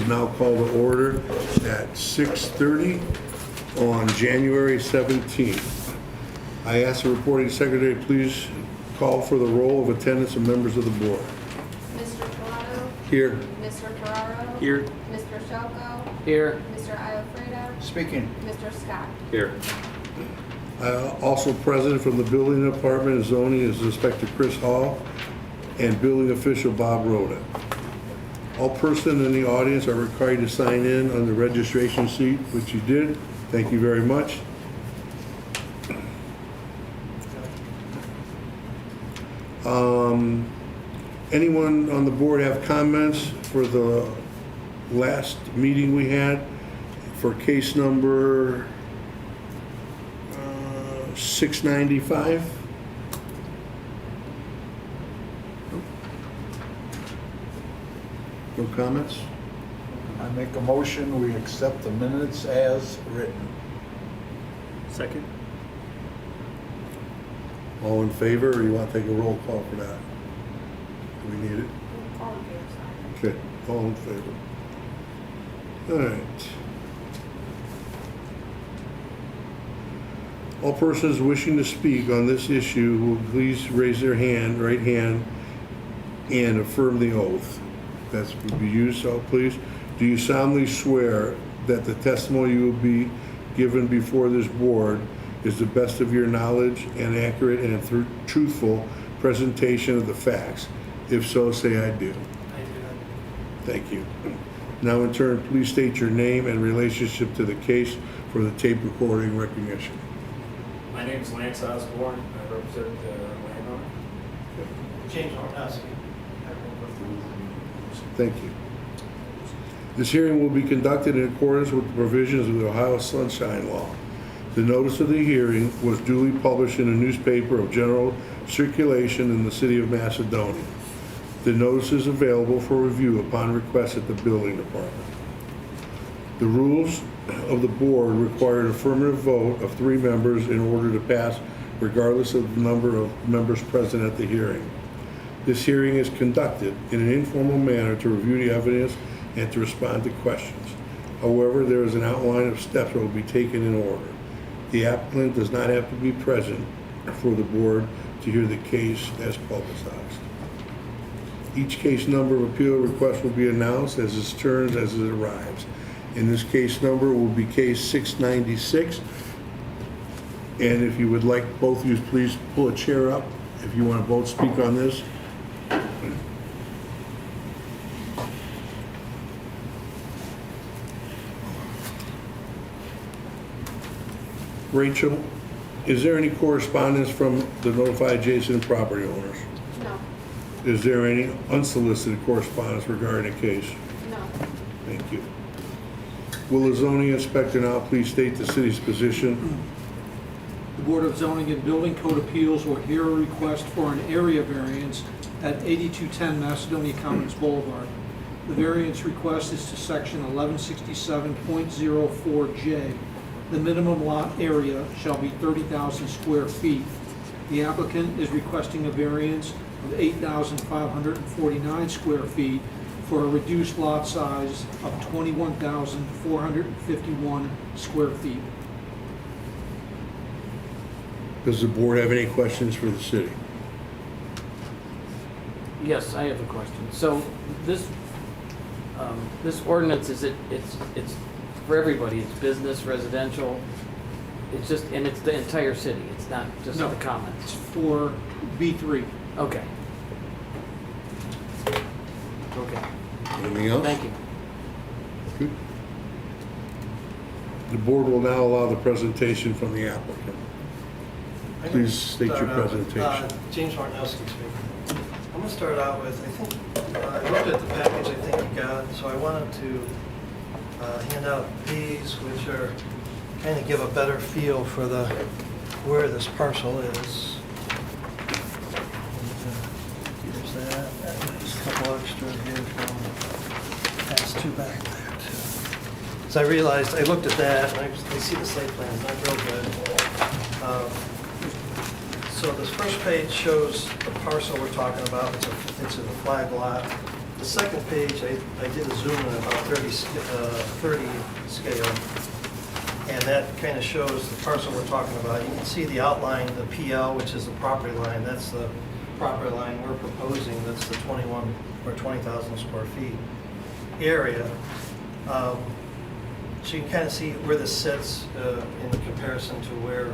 is now called to order at 6:30 on January 17th. I ask the reporting secretary, please call for the roll of attendance of members of the board. Mr. Pilato? Here. Mr. Ferraro? Here. Mr. Shelko? Here. Mr. Iofredo? Speaking. Mr. Scott? Here. Also present from the building department and zoning is Inspector Chris Hall and building official Bob Rhoda. All persons in the audience are required to sign in on the registration sheet, which you did. Thank you very much. Anyone on the board have comments for the last meeting we had for case number 695? No comments? I make a motion, we accept the minutes as written. Second. All in favor, or you want to take a roll call for that? Do we need it? All in favor, sorry. Okay, all in favor. All right. All persons wishing to speak on this issue will please raise their hand, right hand, and affirm the oath. That's would be you, so please. Do you solemnly swear that the testimony you will be given before this board is the best of your knowledge and accurate and truthful presentation of the facts? If so, say I do. I do. Thank you. Now in turn, please state your name and relationship to the case for the tape recording recognition. My name is Lance Osborne. I represent the landowner. James Markowski. Thank you. This hearing will be conducted in accordance with the provisions of the Ohio Sunshine Law. The notice of the hearing was duly published in a newspaper of general circulation in the city of Macedonia. The notice is available for review upon request at the building department. The rules of the board require an affirmative vote of 3 members in order to pass, regardless of the number of members present at the hearing. This hearing is conducted in an informal manner to review the evidence and to respond to questions. However, there is an outline of steps that will be taken in order. The applicant does not have to be present for the board to hear the case as publicized. Each case number of appeal request will be announced as its turns as it arrives. In this case number will be case 696. And if you would like both of you, please pull a chair up if you want to both speak on this. Rachel, is there any correspondence from the notified adjacent property owners? No. Is there any unsolicited correspondence regarding the case? No. Thank you. Will the zoning inspector now please state the city's position? The Board of Zoning and Building Code Appeals will hear a request for an area variance at 8210 Macedonia Commons Boulevard. The variance request is to section 1167.04J. The minimum lot area shall be 30,000 square feet. The applicant is requesting a variance of 8,549 square feet for a reduced lot size of 21,451 square feet. Does the board have any questions for the city? Yes, I have a question. So this ordinance it's for everybody. It's business, residential. It's just, and it's the entire city. It's not just No. the It's comments. for B3. Okay. Okay. Anything else? Thank you. Good. The board will now allow the presentation from the applicant. Please state your presentation. James Markowski speaking. I'm going to start out with, I think, I looked at the package I think you got, so I wanted to hand out these, which are kind of give a better feel for where this parcel is. Here's that. There's a couple extra here from past 2 back there too. So I realized, I looked at that, and I see the site plan, not real good. So this first page shows the parcel we're talking about. It's in the flag lot. The second page, I did a zoom in about 30 scale, and that kind of shows the parcel we're talking about. You can see the outline, the PL, which is the property line. That's the property line we're proposing. That's the 21 or 20,000 square feet area. So you can kind of see where this sits in comparison to where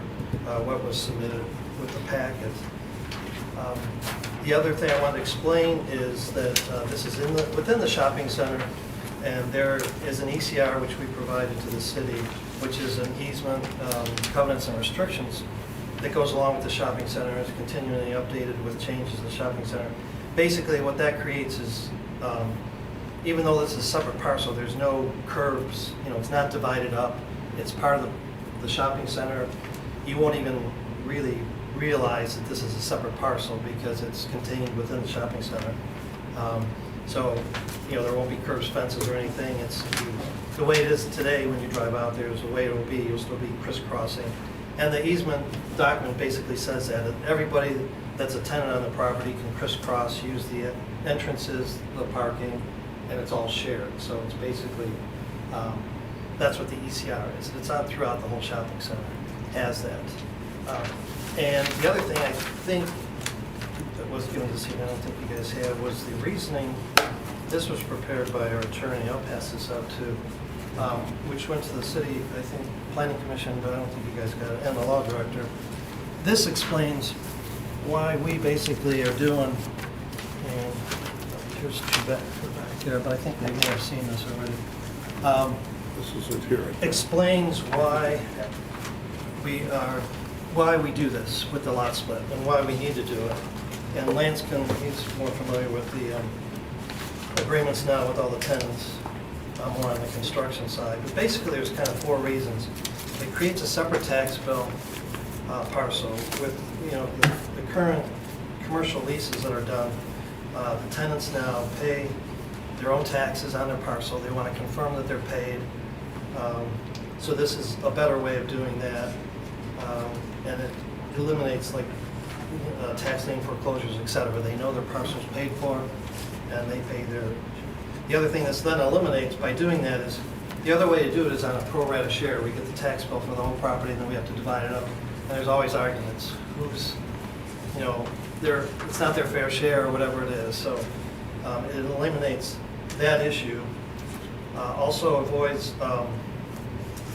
what was submitted with the packet. The other thing I want to explain is that this is within the shopping center, and there is an ECR which we provided to the city, which is an easement, covenants and restrictions that goes along with the shopping center. It's continually updated with changes to the shopping center. Basically, what that creates is, even though this is a separate parcel, there's no curbs, it's not divided up. It's part of the shopping center. You won't even really realize that this is a separate parcel because it's contained within the shopping center. So, there won't be curbs, fences, or anything. It's the way it is today. When you drive out there is the way it will be. You'll still be crisscrossing. And the easement document basically says that everybody that's a tenant on the property can crisscross, use the entrances, the parking, and it's all shared. So it's basically, that's what the ECR is. It's out throughout the whole shopping center as that. And the other thing I think that was given to see, I don't think you guys have, was the reasoning. This was prepared by our attorney. I'll pass this out too, which went to the city, I think, planning commission, but I don't think you guys got it, and the law director. This explains why we basically are doing, and here's two back there, but I think they may have seen this already. This is it here. Explains why we do this with the lot split and why we need to do it. And Lance he's more familiar with the agreements now with all the tenants. I'm more on the construction side. But basically there's kind of four reasons. It creates a separate tax bill parcel with the current commercial leases that are done. The tenants now pay their own taxes on their parcel. They want to confirm that they're paid. So this is a better way of doing that. And it eliminates tax lien foreclosures, et cetera. They know their parcel's paid for, and they pay their. The other thing that's then eliminates by doing that is, the other way to do it is on a pro rata share. We get the tax bill for the whole property, and then we have to divide it up. And there's always arguments. Who's, it's not their fair share or whatever it is. So it eliminates that issue. Also avoids.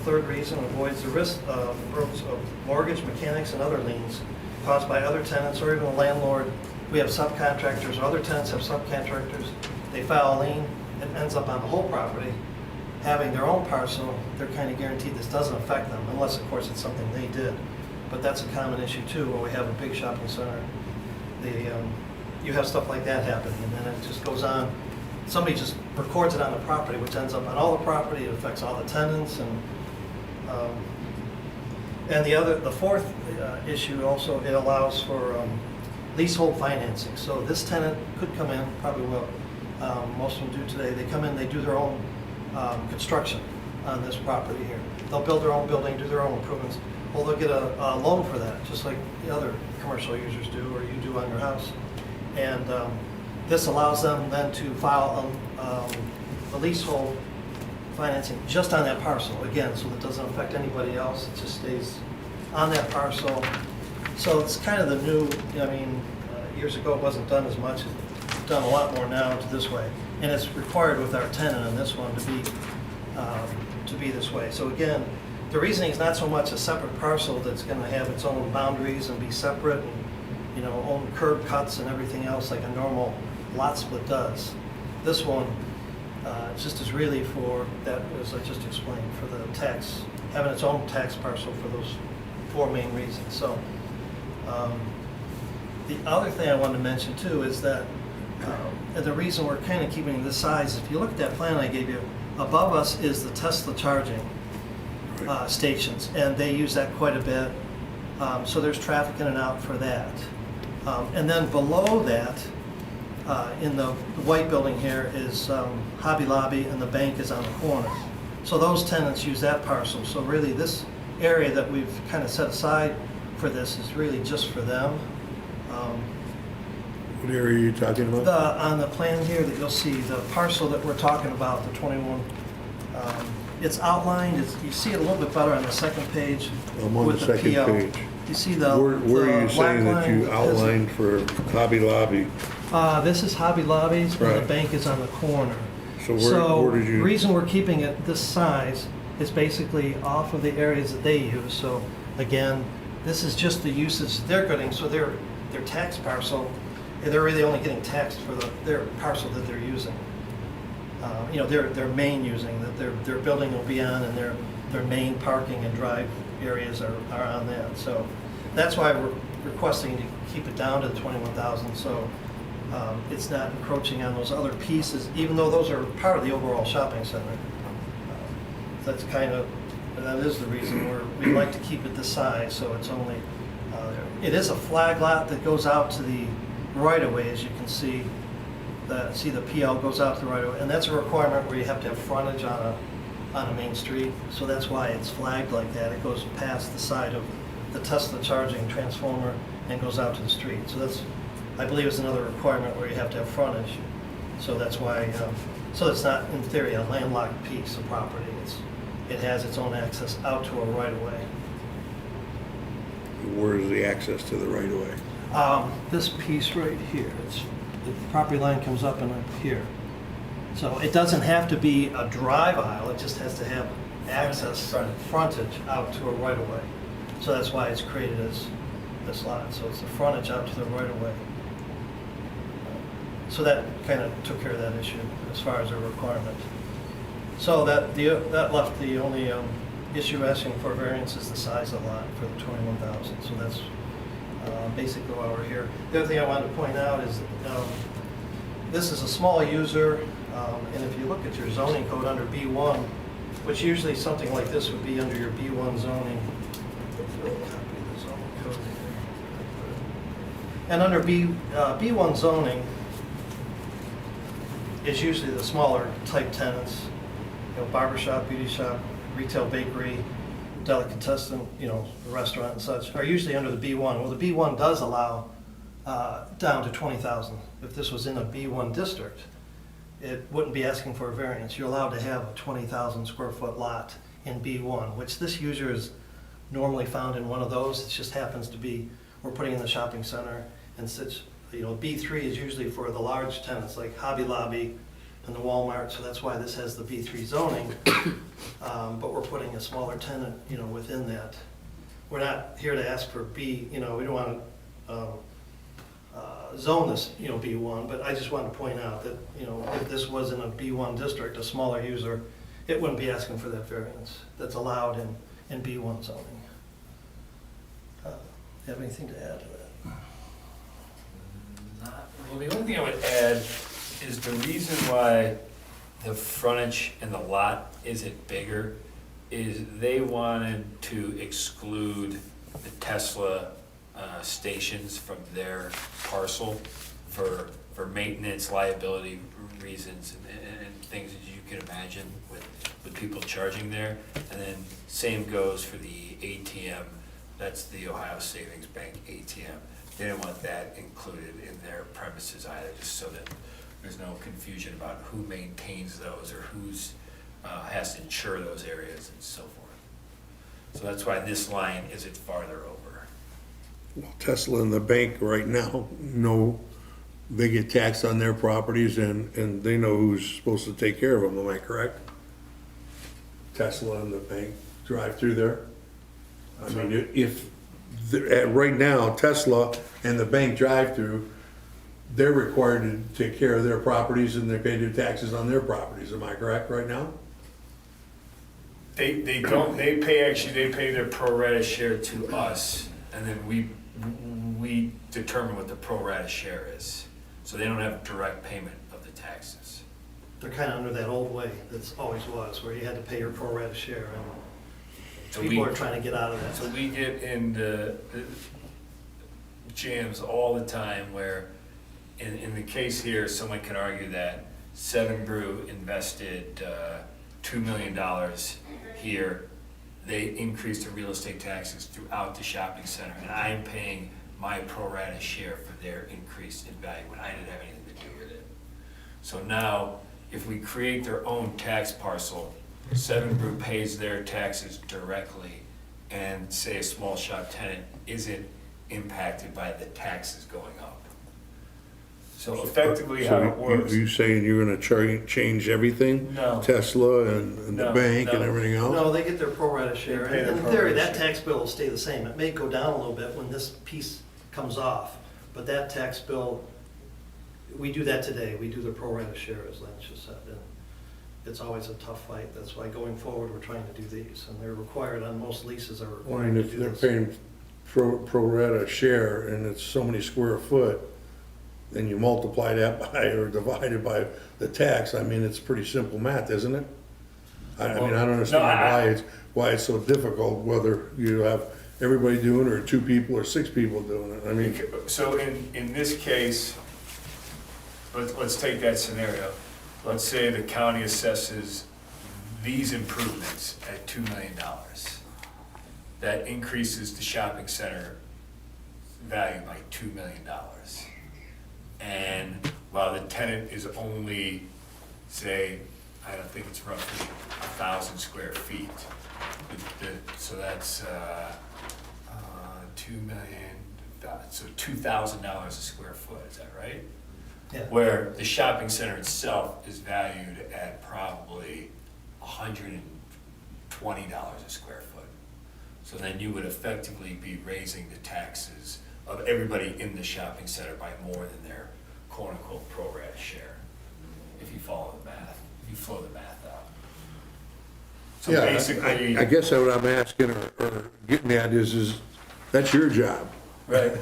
Third reason, avoids the risk of mortgage, mechanics, and other liens caused by other tenants or even a landlord. We have subcontractors, or other tenants have subcontractors. They file a lien, it ends up on the whole property. Having their own parcel, they're kind of guaranteed this doesn't affect them, unless, of course, it's something they did. But that's a common issue, too, when we have a big shopping center. You have stuff like that happening, and then it just goes on. Somebody just records it on the property, which ends up on all the property. It affects all the tenants, and the fourth issue also, it allows for leasehold financing. So this tenant could come in, probably will, most of them do today. They come in, they do their own construction on this property here. They'll build their own building, do their own improvements. Well, they'll get a loan for that, just like the other commercial users do, or you do on your house. And this allows them then to file a leasehold financing just on that parcel, again, so it doesn't affect anybody else. It just stays on that parcel. So it's kind of the new, years ago it wasn't done as much. It's done a lot more now to this way. And it's required with our tenant on this one to be this way. So again, the reasoning is not so much a separate parcel that's going to have its own boundaries and be separate and own curb cuts and everything else like a normal lot split does. This one just is really for that, as I just explained, for the tax, having its own tax parcel for those four main reasons. So the other thing I wanted to mention too is that the reason we're kind of keeping this size, if you look at that plan I gave you, above us is the Tesla charging stations, and they use that quite a bit. So there's traffic in and out for that. And then below that, in the white building here is Hobby Lobby, and the bank is on the corner. So those tenants use that parcel. So really this area that we've kind of set aside for this is really just for them. What area are you talking about? On the plan here that you'll see, the parcel that we're talking about, the 21, it's outlined, you see it a little bit better on the second page. I'm on with the second PL. page. You see the Where are you the black saying that you line has- outlined for Hobby Lobby? This is Hobby Lobby's, and the Right. bank is on the corner. So where did the you? reason we're keeping it this size is basically off of the areas that they use. So again, this is just the usage they're getting, so their tax parcel, they're really only getting taxed for their parcel that they're using. You know, their main using, that their building will be on, and their main parking and drive areas are on that. So that's why we're requesting to keep it down to the 21,000, so it's not encroaching on those other pieces, even though those are part of the overall shopping center. That's that is the reason we like to keep it this size, so it's only, it is a flag lot that goes out to the right-of-way, as you can see. See the PL goes out to the right-of-way, and that's a requirement where you have to have frontage on a main street, so that's why it's flagged like that. It goes past the side of the Tesla charging transformer and goes out to the street. So that's, I believe, is another requirement where you have to have frontage. So that's why, so it's not, in theory, a landlocked piece of property. It has its own access out to a right-of-way. Where's the access to the right of way? This piece right here, the property line comes up and up here. So it doesn't have to be a drive aisle, it just has to have access, frontage out to a right-of-way. So that's why it's created as this lot. So it's the frontage out to the right-of-way. So that kind of took care of that issue as far as a requirement. So that left the only issue asking for a variance is the size of the lot for the 21,000. So that's basically why we're here. The other thing I wanted to point out is this is a small user, and if you look at your zoning code under B1, which usually something like this would be under your B1 zoning. Copy of the zoning code here. And under B1 zoning is usually the smaller type tenants, you know, barber shop, beauty shop, retail bakery, delicatessen, you know, restaurant and such, are usually under the B1. Well, the B1 does allow down to 20,000. If this was in a B1 district, it wouldn't be asking for a variance. You're allowed to have a 20,000 square foot lot in B1, which this user is normally found in one of those. It just happens to be, we're putting in the shopping center, and such, you know, B3 is usually for the large tenants like Hobby Lobby and the Walmart, so that's why this has the B3 zoning. But we're putting a smaller tenant, you know, within that. We're not here to ask for B, you know, we don't want to zone this, you know, B1, but I just wanted to point out that, you know, if this was in a B1 district, a smaller user, it wouldn't be asking for that variance that's allowed in B1 zoning. You have anything to add to that? Well, the only thing I would add is the reason why the frontage and the lot isn't bigger is they wanted to exclude the Tesla stations from their parcel for maintenance, liability reasons, and things that you can imagine with people charging there. And then same goes for the ATM, that's the Ohio Savings Bank ATM. They didn't want that included in their premises either, just so that there's no confusion about who maintains those or who's has to insure those areas and so forth. So that's why this line isn't farther over. Well, Tesla and the bank right now know they get taxed on their properties, and they know who's supposed to take care of them, am I correct? Tesla and the bank drive through there? I mean, if, right now, Tesla and the bank drive through, they're required to take care of their properties and they pay their taxes on their properties, am I correct right now? They don't, they pay their pro rata share to us, and then we determine what the pro rata share is. So they don't have direct payment of the taxes. They're kind of under that old way that's always was, where you had to pay your pro rata share, and So people are trying to get out of that. So we get into jams all the time where, in the case here, someone can argue that Seven Brew invested $2 million here. They increased the real estate taxes throughout the shopping center, and I'm paying my pro rata share for their increase in value when I didn't have anything to do with it. So now, if we create their own tax parcel, Seven Brew pays their taxes directly, and say a small shop tenant isn't impacted by the taxes going up. So effectively, how it works. Are you saying you're gonna change everything? No. Tesla and the No, bank and no. everything else? No, they get their pro rata share. They pay their And in pro theory, rata that share. tax bill will stay the same. It may go down a little bit when this piece comes off, but that tax bill, we do that today. We do the pro rata share, as Lance just said. And it's always a tough fight. That's why going forward, we're trying to do these. And they're required, on most leases are Well, required and to if do they're this. paying pro rata share and it's so many square foot, then you multiply that by or divide it by the tax, I mean, it's pretty simple math, isn't it? I mean, I don't understand why it's so difficult, whether you have everybody doing it or two people or six people doing it. I mean, So in this case, let's take that scenario. Let's say the county assesses these improvements at $2 million. That increases the shopping center value by $2 million. And while the tenant is only, say, I don't think it's roughly 1,000 square feet, so that's $2 million, so $2,000 a square foot, is that right? Yeah. Where the shopping center itself is valued at probably $120 a square foot. So then you would effectively be raising the taxes of everybody in the shopping center by more than their quote-unquote pro rata share, if you follow the math, if you flow the math out. So yeah, basically. I guess what I'm asking or getting at is that's your job. Right.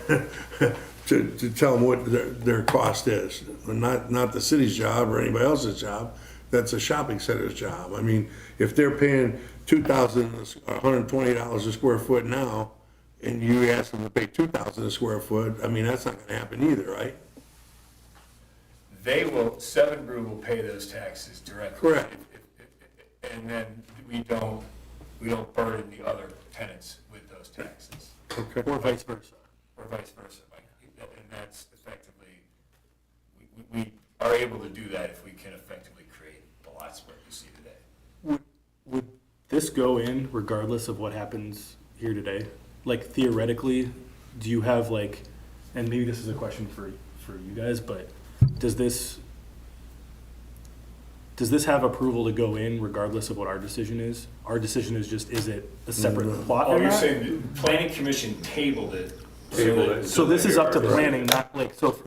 To tell them what their cost is, not the city's job or anybody else's job. That's a shopping center's job. I mean, if they're paying $120 a square foot now, and you ask them to pay $2,000 a square foot, I mean, that's not gonna happen either, right? They will, Seven Brew will pay those taxes directly. Correct. And then we don't burden the other tenants with those taxes, Okay. Or vice versa. or vice versa. And that's effectively, we are able to do that if we can effectively create the lot split you see today. Would this go in regardless of what happens here today? Like theoretically, do you have like, and maybe this is a question for you guys, but does this have approval to go in regardless of what our decision is? Our decision is just, is it a separate plot Oh, or you're not? saying the planning commission tabled it. So this is up to planning, not like, so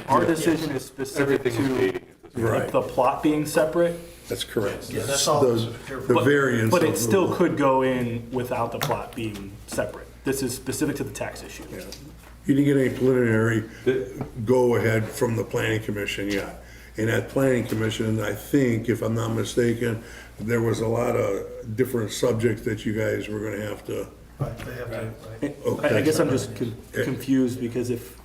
our decision is specific to Right. the plot being separate, That's correct. Yeah, that's all. The variance. but it of- still could go in without the plot being separate. This is specific to the tax issue. Yeah. You didn't get any preliminary go-ahead from the planning commission yet. And at planning commission, I think, if I'm not mistaken, there was a lot of different subjects that you guys were gonna have to. Right, they have to, right. I guess I'm just confused because if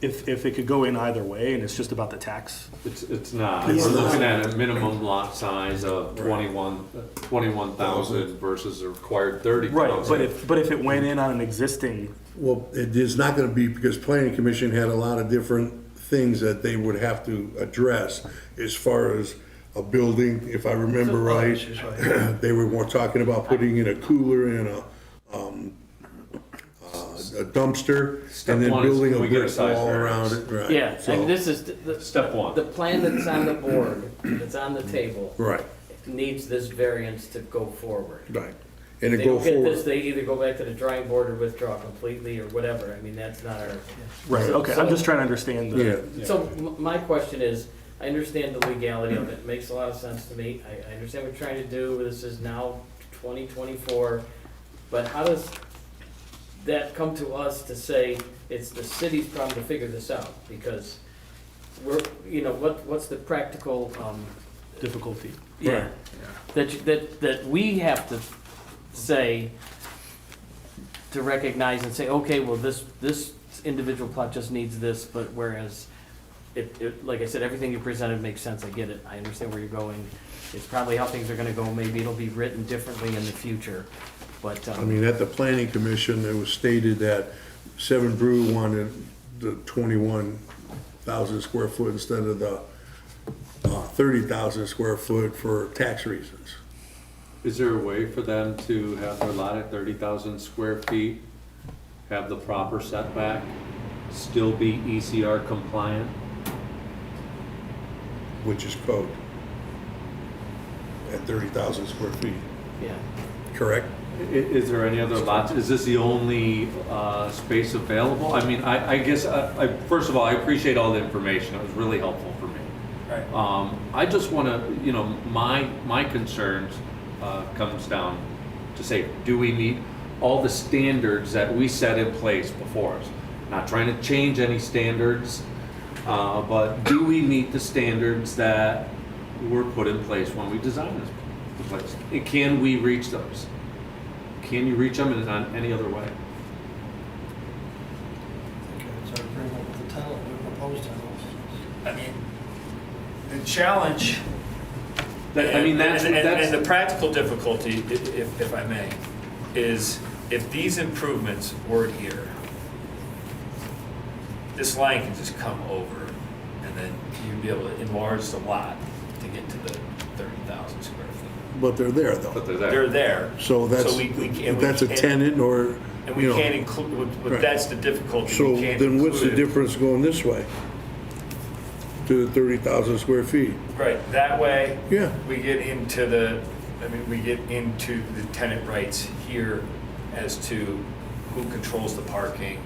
it could go in either way and it's just about the tax, It's not. We're looking at a minimum lot size of 21,000 versus a required 30,000. right, but if it went in on an existing, Well, it is not gonna be, because planning commission had a lot of different things that they would have to address as far as a building, if I remember Some right. issues, right. They were more talking about putting in a cooler and a dumpster, Step and then one is, building a can we get a brick size wall variance? around it, right. Yeah, So- and this is, Step one. the plan that's on the board, that's on the table, Right, needs this variance to go forward. right. And to They go don't get this, forward, they either go back to the drawing board or withdraw completely or whatever, I mean, that's not our. right, okay, I'm just trying to understand the, yeah, So my question is, I understand the legality of it, it makes a lot of sense to me, I understand what you're trying to do, this is now 2024, but how does that come to us to say it's the city's problem to figure this out? Because what's the practical, difficulty. yeah, that we have to say, to recognize and say, okay, well, this individual plot just needs this, but whereas it, like I said, everything you presented makes sense, I get it, I understand where you're going. It's probably how things are gonna go, maybe it'll be written differently in the future, but, I mean, at the planning commission, it was stated that Seven Brew wanted the 21,000 square foot instead of the 30,000 square foot for tax reasons. Is there a way for them to have their lot at 30,000 square feet, have the proper setback, still be ECR compliant? Which is code at 30,000 square feet, Yeah. correct? Is there any other lots? Is this the only space available? I mean, I guess, first of all, I appreciate all the information. It was really helpful for me. Right. I just want to, you know, my concerns comes down to say, do we meet all the standards that we set in place before us? Not trying to change any standards, but do we meet the standards that were put in place when we designed this place? And can we reach those? Can you reach them in any other way? Okay, it's our agreement with the tenant, the proposed tenants. I mean, the challenge. I mean, that's And the practical difficulty, if I may, is if these improvements weren't here, this line can just come over, and then you'd be able to enlarge the lot to get to the 30,000 square feet. But they're there though. But they're there. They're there. So that's, we if that's a tenant or, And we you know. can't include, but Right. that's the difficulty. So We can't then what's the include it. difference going this way? To the 30,000 square feet? Right, that way. Yeah. We get into we get into the tenant rights here as to who controls the parking,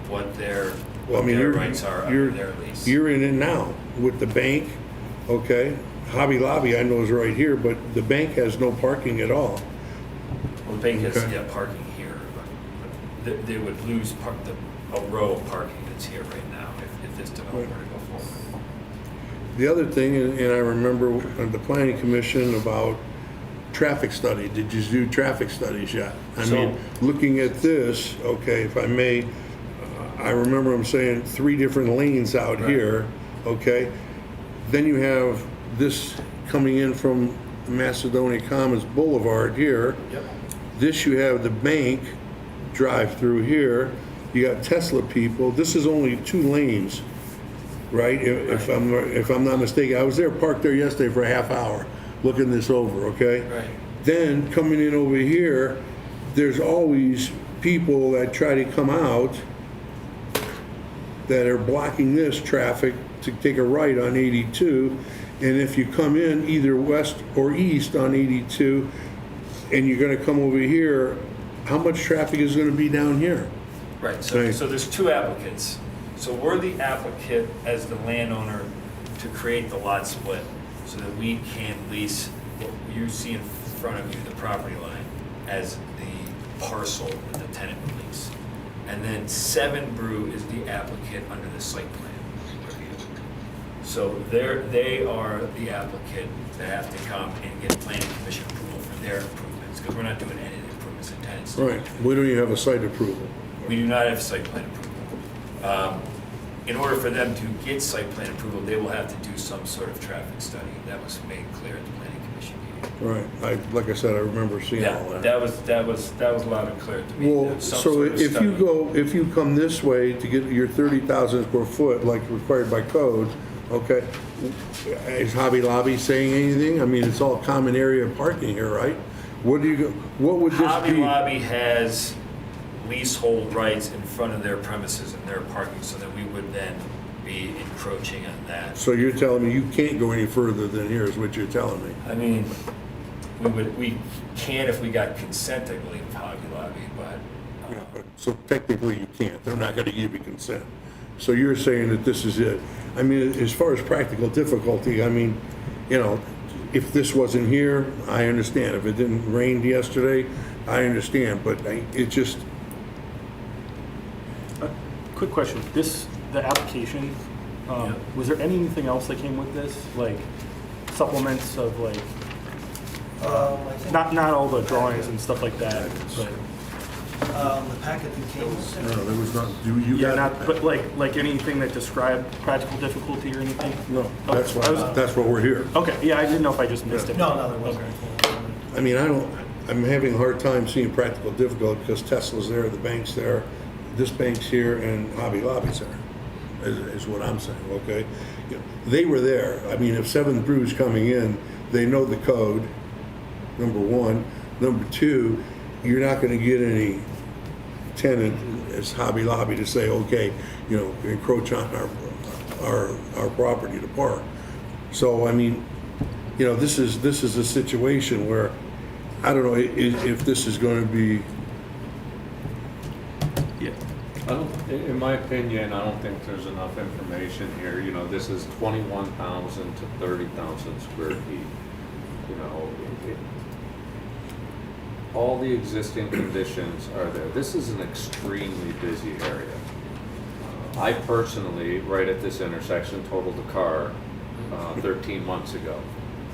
what their Well, I mean, rights are under their lease. you're in it now with the bank, okay? Hobby Lobby I know is right here, but the bank has no parking at all. Well, the bank has, Okay. yeah, parking here, but they would lose a row of parking that's here right now if this development were to go forward. The other thing, and I remember at the planning commission about traffic study, did you do traffic studies yet? I mean, looking at this, okay, if I may, I remember them saying 3 different lanes out Right. here, okay? Then you have this coming in from Macedonia Commons Boulevard here. Yep. This you have the bank drive through here. You got Tesla people. This is only 2 lanes, right? If I'm not mistaken, I was there, parked there yesterday for a half hour, looking this over, okay? Right. Then coming in over here, there's always people that try to come out that are blocking this traffic to take a right on 82. And if you come in either west or east on 82, and you're gonna come over here, how much traffic is gonna be down here? Right, so Right. there's 2 applicants. So we're the applicant as the landowner to create the lot split so that we can lease what you see in front of you, the property line, as the parcel that the tenant would lease. And then 7 Brew is the applicant under the site plan review. So they are the applicant that have to come and get planning commission approval for their improvements, because we're not doing any improvements in tenants. Right, we don't even have a site approval. We do not have site plan approval. In order for them to get site plan approval, they will have to do some sort of traffic study. That was made clear at the planning commission meeting. Right, like I said, I remember seeing all Yeah, that. that was loud and clear to me. Well, That some so sort of if you study. if you come this way to get your 30,000 square foot, like required by code, okay, is Hobby Lobby saying anything? I mean, it's all common area parking here, right? What would this be? Hobby Lobby has leasehold rights in front of their premises and their parking, so that we would then be encroaching on that. So you're telling me you can't go any further than here is what you're telling me? I mean, we can if we got consent, I believe, of Hobby Lobby, but So technically you can't, they're not gonna give you consent. So you're saying that this is it. I mean, as far as practical difficulty, I mean, you know, if this wasn't here, I understand. If it didn't rain yesterday, I understand, but it just, Quick question, the application, Yeah. was there anything else that came with this? Like supplements of like, I think, not all the drawings and stuff like that, but. the packet that came with it. no, there was not, you Yeah, got. not, but like anything that described practical difficulty or anything? No, that's Okay, I was- why, that's what we're here. Okay, yeah, I didn't know if I just missed it. No, there wasn't. I mean, I'm having a hard time seeing practical difficulty because Tesla's there, the bank's there, this bank's here and Hobby Lobby's there, is what I'm saying, okay? You know, they were there. I mean, if Seventh Brew's coming in, they know the code, number one. Number two, you're not gonna get any tenant as Hobby Lobby to say, okay, you know, encroach on our property to park. So, I mean, you know, this is a situation where, I don't know if this is gonna be, Yeah. In my opinion, I don't think there's enough information here. You know, this is 21,000 to 30,000 square feet. You know, all the existing conditions are there. This is an extremely busy area. I personally, right at this intersection, totaled a car 13 months ago,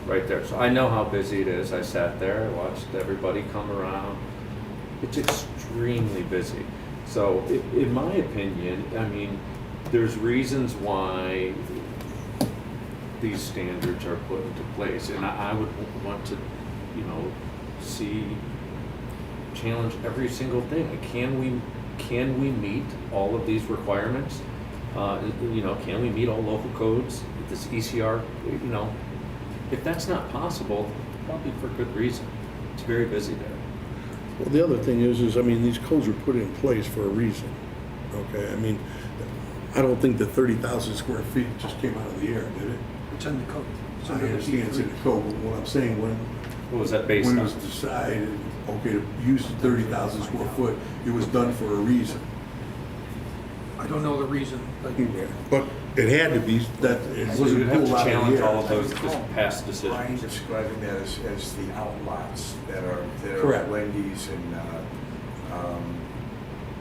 right there. So I know how busy it is. I sat there, I watched everybody come around. It's extremely busy. So in my opinion, I mean, there's reasons why these standards are put into place. And I would want to, you know, challenge every single thing. Can we meet all of these requirements? You know, can we meet all local codes? This ECR, you know, if that's not possible, probably for good reason. It's very busy there. well, the other thing is, I mean, these codes were put in place for a reason, okay? I mean, I don't think the 30,000 square feet just came out of the air, did it? It's in the code. It's I under the understand it's in the code, but what I'm saying, What was that based when it on? was decided, okay, to use 30,000 square foot, it was done for a reason. I don't know the reason, but But it had to be, that it So wasn't you'd have pulled to out of challenge the all air. of those past Brian decisions. describing that as the outlots that are Correct. Wendy's and,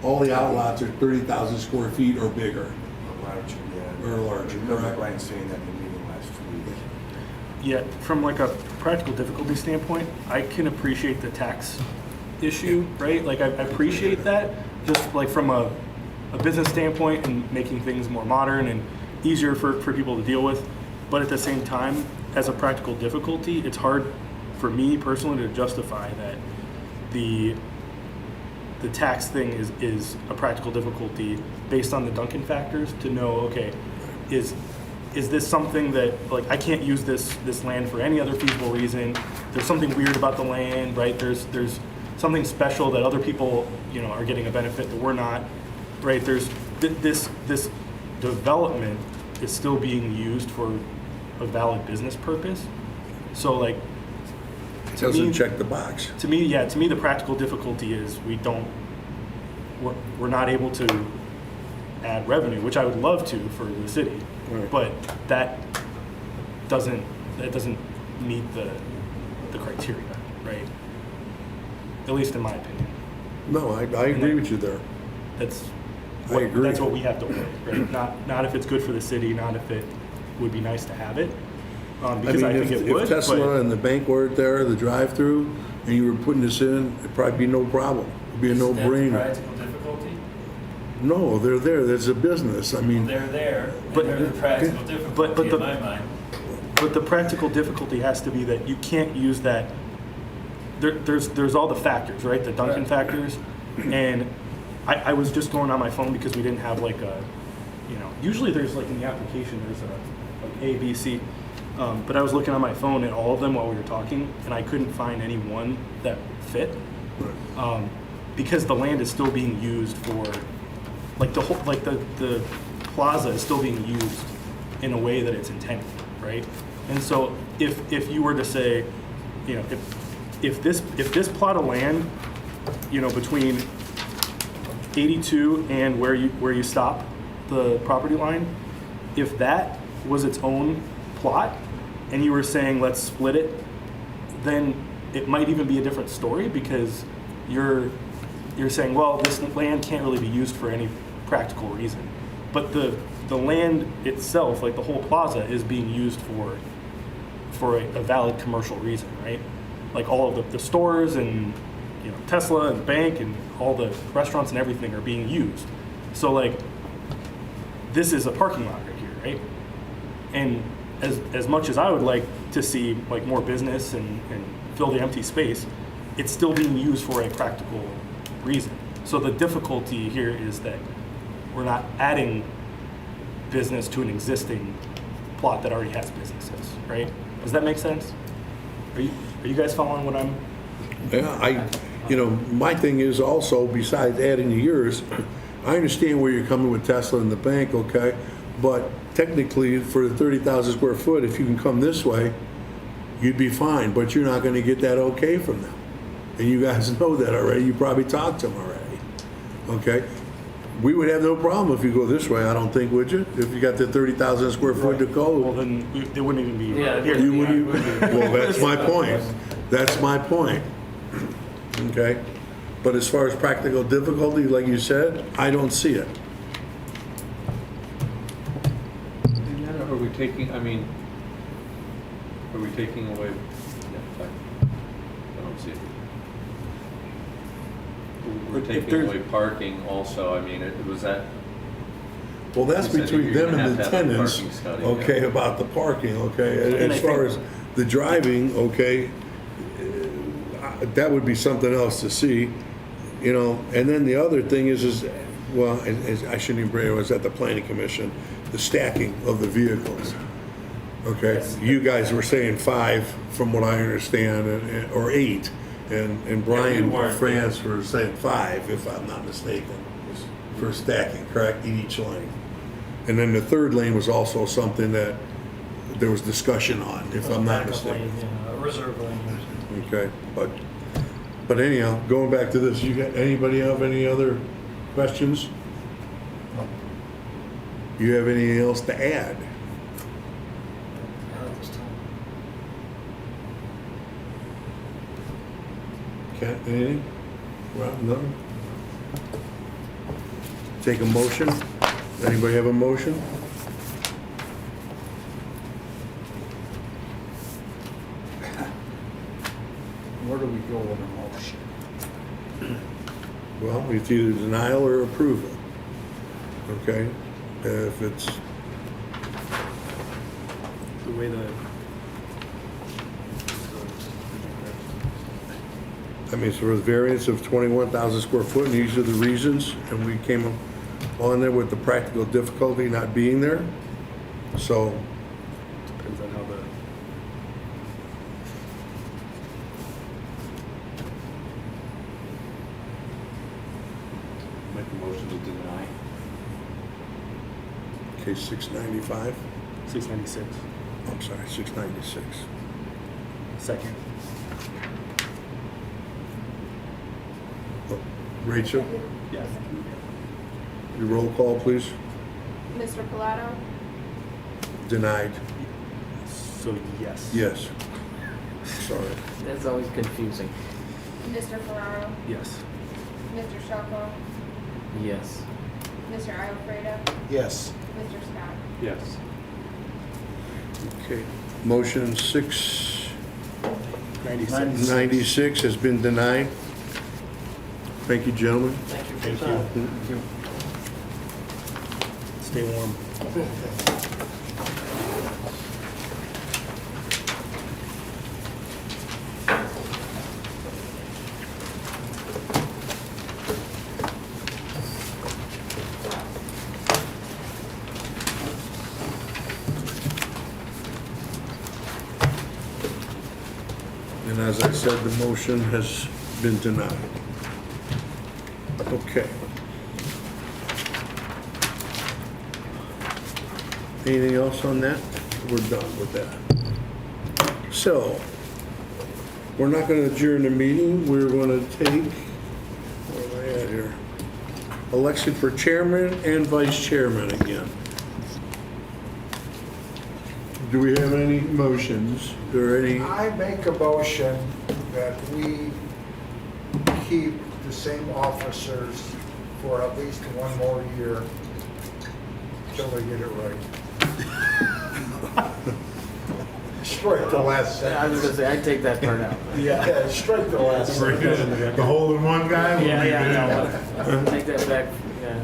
All the outlots are 30,000 square feet or bigger. larger, yeah. Or larger, I remember correct. Brian saying that in the meeting last week. Yeah, from like a practical difficulty standpoint, I can appreciate the tax issue, right? Like I appreciate that, just like from a business standpoint and making things more modern and easier for people to deal with. But at the same time, as a practical difficulty, it's hard for me personally to justify that the tax thing is a practical difficulty based on the Duncan factors to know, okay, is this something that, like, I can't use this land for any other feasible reason? There's something weird about the land, right? There's something special that other people, you know, are getting a benefit that we're not, right? There's this development is still being used for a valid business purpose. So, like, It to doesn't me- check the box. to me, the practical difficulty is we're not able to add revenue, which I would love to for the city, Right. but that doesn't meet the criteria, right? At least in my opinion. No, I agree with you there. That's I agree. That's what we have to work, right? Not if it's good for the city, not if it would be nice to have it, because I think it would. If Tesla but and the bank weren't there, the drive-through, and you were putting this in, it'd probably be no problem. It'd be a no-brainer. Practical difficulty? No, they're there. There's a business. I mean, They're there, But- and they're the practical but difficulty the- in my mind. But the practical difficulty has to be that you can't use that. There's all the factors, right? The Duncan Right. factors, and I was just going on my phone because we didn't have like a, you know, usually there's like in the application there's a A, B, C, but I was looking on my phone at all of them while we were talking, and I couldn't find any one that fit, because the land is still being used for, like the whole, like the plaza is still being used in a way that it's intended, right? And so if you were to say, you know, if this plot of land, you know, between 82 and where you stop the property line, if that was its own plot and you were saying let's split it, then it might even be a different story, because you're saying, well, this land can't really be used for any practical reason. But the land itself, like the whole plaza, is being used for a valid commercial reason, right? Like all of the stores and, you know, Tesla and the bank and all the restaurants and everything are being used. So like, this is a parking lot right here, right? And as much as I would like to see like more business and fill the empty space, it's still being used for a practical reason. So the difficulty here is that we're not adding business to an existing plot that already has businesses, right? Does that make sense? Are you guys following what I'm? Yeah, my thing is also, besides adding to yours, I understand where you're coming with Tesla and the bank, okay? But technically, for the 30,000 square foot, if you can come this way, you'd be fine, but you're not gonna get that okay from them. And you guys know that already, you probably talked to them already, okay? We would have no problem if you go this way, I don't think, would you? If you got the 30,000 square foot to Well, go. then they wouldn't even be Yeah, here. You wouldn't, well, that's my point. That's my point. Okay? But as far as practical difficulty, like you said, I don't see it. Are we taking, are we taking away, I don't see it. We're If taking there's- away parking also, it was that, Well, that's You said between you're them gonna and the have to have a tenants, parking study, okay, yeah. about the parking, okay? And As I far think- as the driving, okay, that would be something else to see, and then the other thing is, well, I shouldn't even bring it, I was at the planning commission, the stacking of the vehicles. Okay, you guys were saying 5, from what I understand, or 8, and Brian weren't. France were saying 5, if I'm not mistaken, for stacking, correct, in each lane. And then the third lane was also something that there was discussion on, if I'm not Backup mistaken. lane, yeah, a reserve lane. Okay, but anyhow, going back to this, anybody have any other questions? You have anything else to add? Not at this time. Kent, anything? Rob, nothing? Take a motion? Anybody have a motion? Where do we go with a motion? Well, it's either denial or approval. Okay? If it's, The way the so for the variance of 21,000 square foot, and these are the reasons, and we came on there with the practical difficulty not being there. So, depends on how the. make a motion to deny. case 695, 696. I'm sorry, 696. Second. Oh, Rachel, Yes. your roll call, please. Mr. Pilato? Denied. So yes. Yes. Sorry. That's always confusing. Mr. Ferraro? Yes. Mr. Shelko? Yes. Mr. Alfredo? Yes. Mr. Scott? Yes. Okay. Motion 696 96. has been denied. Thank you, gentlemen. Thank you for your Thank you. time. Stay warm. And as I said, the motion has been denied. Okay. Anything else on that? We're done with that. So, we're not going to adjourn the meeting. We're going to take, where am I at here? Election for chairman and vice chairman again. Do we have any motions or any? I make a motion that we keep the same officers for at least one more year till they get it right. Strike the last I was sentence. gonna say, I'd take that part out. Yeah, strike the last sentence. The hole-in-one guy? Yeah, take that back, yeah.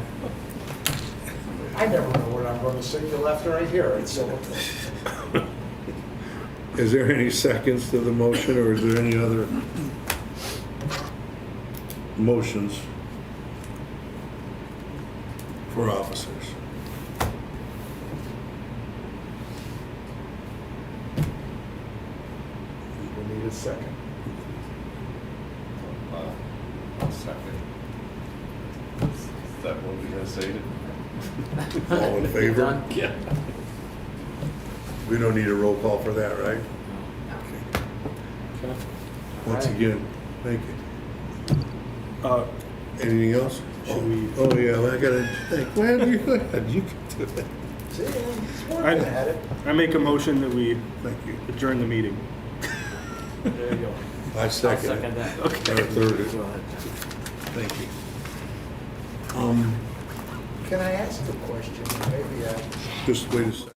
I never know what I'm going to say till after I hear it, so. Is there any seconds to the motion, or is there any other motions? for officers. We need a second. I'll second. Is that what we're gonna say? All in favor? Done? Yeah. We don't need a roll call for that, right? No. Once Right. again, thank you. Anything else? Should we- Oh, yeah, I gotta think, well, you can do it. See, he's working at it. I make a motion that we Thank you. adjourn the meeting. There you go. I I'll second second it. that. Or third it. Go ahead. Thank you. Can I ask a question? Maybe I. Just wait a second.